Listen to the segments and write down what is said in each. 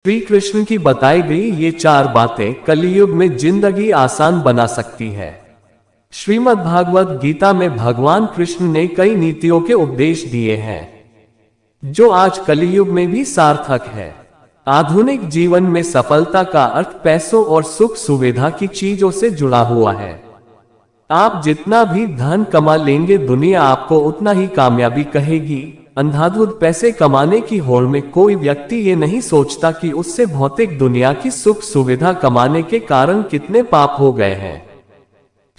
श्री कृष्ण की बताई गई ये 4 बातें कलियुग में जिंदगी आसान बना सकती है। श्रीमद् भागवत गीता में भगवान कृष्ण ने कई नीतियों के उपदेश दिए हैं जो आज कलियुग में भी सार्थक है। आधुनिक जीवन में सफलता का अर्थ पैसों और सुख सुविधा की चीजों से जुड़ा हुआ है। आप जितना भी धन कमा लेंगे दुनिया आपको उतना ही कामयाबी कहेगी। अंधाधुंध पैसे कमाने की होड़ में कोई व्यक्ति ये नहीं सोचता कि उससे भौतिक दुनिया की सुख सुविधा कमाने के कारण कितने पाप हो गए हैं।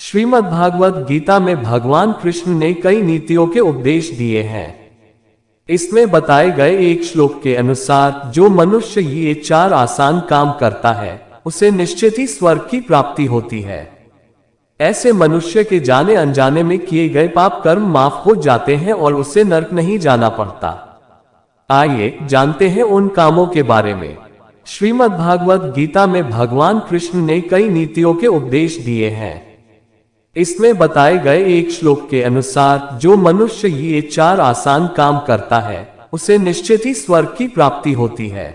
श्रीमद् भागवत गीता में भगवान कृष्ण ने कई नीतियों के उपदेश दिए हैं। इसमें बताए गए एक श्लोक के अनुसार जो मनुष्य ये 4 आसान काम करता है उसे निश्चित ही स्वर्ग की प्राप्ति होती है। ऐसे मनुष्य के जाने अनजाने में किए गए पाप कर्म माफ हो जाते हैं और उसे नरक नहीं जाना पड़ता। आइए जानते हैं उन कामों के बारे में। श्रीमद् भागवत गीता में भगवान कृष्ण ने कई नीतियों के उपदेश दिए हैं। इसमें बताए गए एक श्लोक के अनुसार जो मनुष्य ये 4 आसान काम करता है उसे निश्चित ही स्वर्ग की प्राप्ति होती है।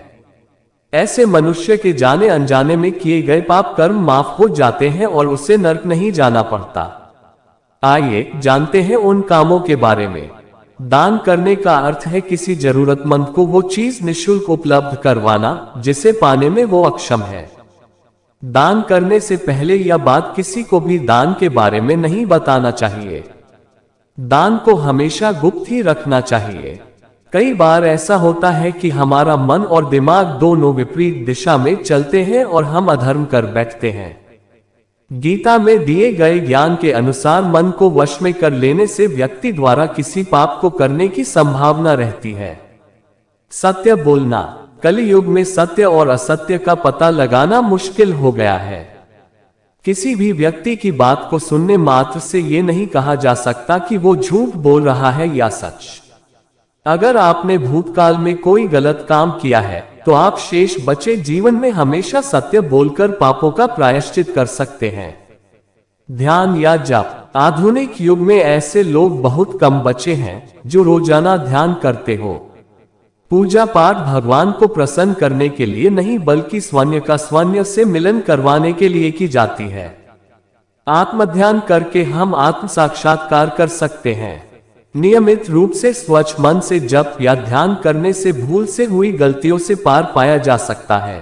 ऐसे मनुष्य के जाने अनजाने में किए गए पाप कर्म माफ हो जाते हैं और उसे नरक नहीं जाना पड़ता। आइए जानते हैं उन कामों के बारे में। दान करने का अर्थ है किसी जरूरतमंद को वो चीज निःशुल्क उपलब्ध करवाना जिसे पाने में वो अक्षम है। दान करने से पहले या बाद किसी को भी दान के बारे में नहीं बताना चाहिए। दान को हमेशा गुप्त ही रखना चाहिए। कई बार ऐसा होता है कि हमारा मन और दिमाग दोनों विपरीत दिशा में चलते हैं और हम अधर्म कर बैठते हैं। गीता में दिए गए ज्ञान के अनुसार मन को वश में कर लेने से व्यक्ति द्वारा किसी पाप को करने की संभावना रहती है। सत्य बोलना। कलियुग में सत्य और असत्य का पता लगाना मुश्किल हो गया है। किसी भी व्यक्ति की बात को सुनने मात्र से ये नहीं कहा जा सकता कि वो झूठ बोल रहा है या सच। अगर आपने भूतकाल में कोई गलत काम किया है तो आप शेष बचे जीवन में हमेशा सत्य बोलकर पापों का प्रायश्चित कर सकते हैं। ध्यान या जप। आधुनिक युग में ऐसे लोग बहुत कम बचे हैं जो रोजाना ध्यान करते हो। पूजा पाठ भगवान को प्रसन्न करने के लिए नहीं बल्कि स्वन्य का स्वन्य से मिलन करवाने के लिए की जाती है। आत्मध्यान करके हम आत्म साक्षात्कार कर सकते हैं। नियमित रूप से स्वच्छ मन से जप या ध्यान करने से भूल से हुई गलतियों से पार पाया जा सकता है।